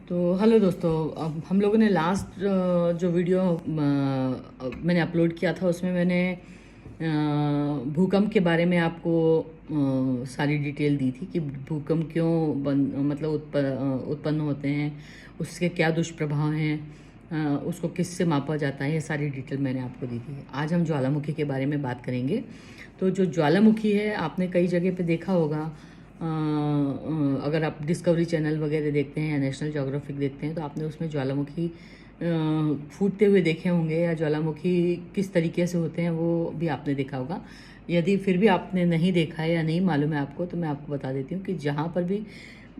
तो हेलो दोस्तों, अब हम लोगों ने लास्ट जो वीडियो मैंने अपलोड किया था उसमें मैंने भूकंप के बारे में आपको सारी डिटेल दी थी कि भूकंप क्यों मतलब उत्पन्न होते हैं, उसके क्या दुष्प्रभाव हैं, उसको किससे मापा जाता है, ये सारी डिटेल मैंने आपको दी थी। आज हम ज्वालामुखी के बारे में बात करेंगे। तो जो ज्वालामुखी है, आपने कई जगह पे देखा होगा। अगर आप डिस्कवरी चैनल वगैरह देखते हैं या नेशनल ज्योग्राफिक देखते हैं तो आपने उसमें ज्वालामुखी फूटते हुए देखे होंगे, या ज्वालामुखी किस तरीके से होते हैं वो भी आपने देखा होगा। यदि फिर भी आपने नहीं देखा है या नहीं मालूम है आपको, तो मैं आपको बता देती हूँ कि जहाँ पर भी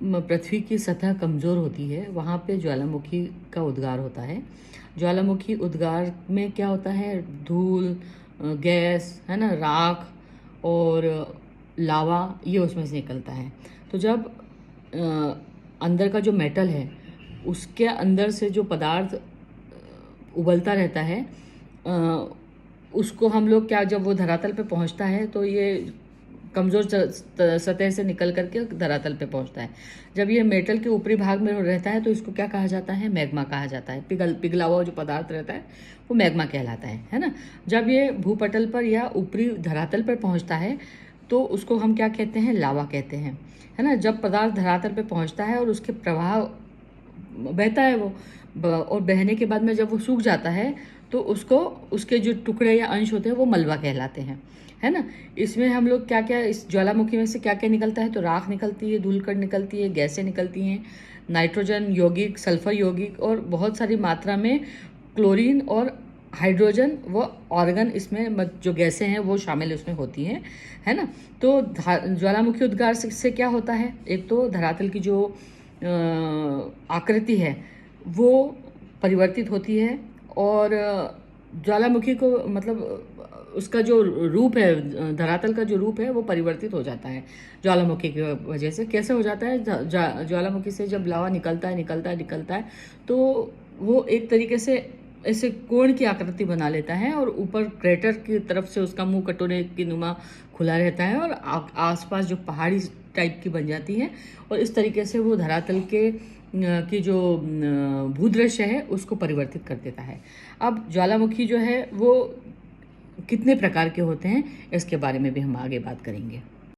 पृथ्वी की सतह कमज़ोर होती है वहाँ पे ज्वालामुखी का उद्गार होता है। ज्वालामुखी उद्गार में क्या होता है, धूल, गैस है ना, राख और लावा, ये उसमें से निकलता है। तो जब अंदर का जो मेटल है उसके अंदर से जो पदार्थ उबलता रहता है, उसको हम लोग क्या, जब वो धरातल पे पहुंचता है तो ये कमज़ोर सतह से निकल करके धरातल पे पहुंचता है। जब ये मेटल के ऊपरी भाग में रहता है तो इसको क्या कहा जाता है, मैग्मा कहा जाता है। पिघला हुआ जो पदार्थ रहता है वो मैग्मा कहलाता है ना। जब ये भूपटल पर या ऊपरी धरातल पर पहुंचता है तो उसको हम क्या कहते हैं, लावा कहते हैं, है ना। जब पदार्थ धरातल पे पहुंचता है और उसके प्रवाह बहता है और बहने के बाद में जब वो सूख जाता है तो उसको, उसके जो टुकड़े या अंश होते हैं वो मलबा कहलाते हैं, है ना। इसमें हम लोग क्या क्या, इस ज्वालामुखी में से क्या क्या निकलता है, तो राख निकलती है, धूलकण निकलती है, गैसें निकलती हैं, नाइट्रोजन यौगिक, सल्फर यौगिक और बहुत सारी मात्रा में क्लोरीन और हाइड्रोजन व ऑर्गन, इसमें जो गैसें हैं वो शामिल उसमें होती हैं, है ना। तो ज्वालामुखी उद्गार से क्या होता है, एक तो धरातल की जो आकृति है वो परिवर्तित होती है, और ज्वालामुखी को मतलब उसका जो रूप है, धरातल का जो रूप है वो परिवर्तित हो जाता है ज्वालामुखी की वजह से। कैसे हो जाता है, ज्वालामुखी से जब लावा निकलता है तो वो एक तरीके से ऐसे कोण की आकृति बना लेता है और ऊपर क्रेटर की तरफ से उसका मुंह कटोरे की नुमा खुला रहता है और आसपास जो पहाड़ी टाइप की बन जाती है, और इस तरीके से वो धरातल के की जो भूदृश्य है उसको परिवर्तित कर देता है। अब ज्वालामुखी जो है वो कितने प्रकार के होते हैं इसके बारे में भी हम आगे बात करेंगे।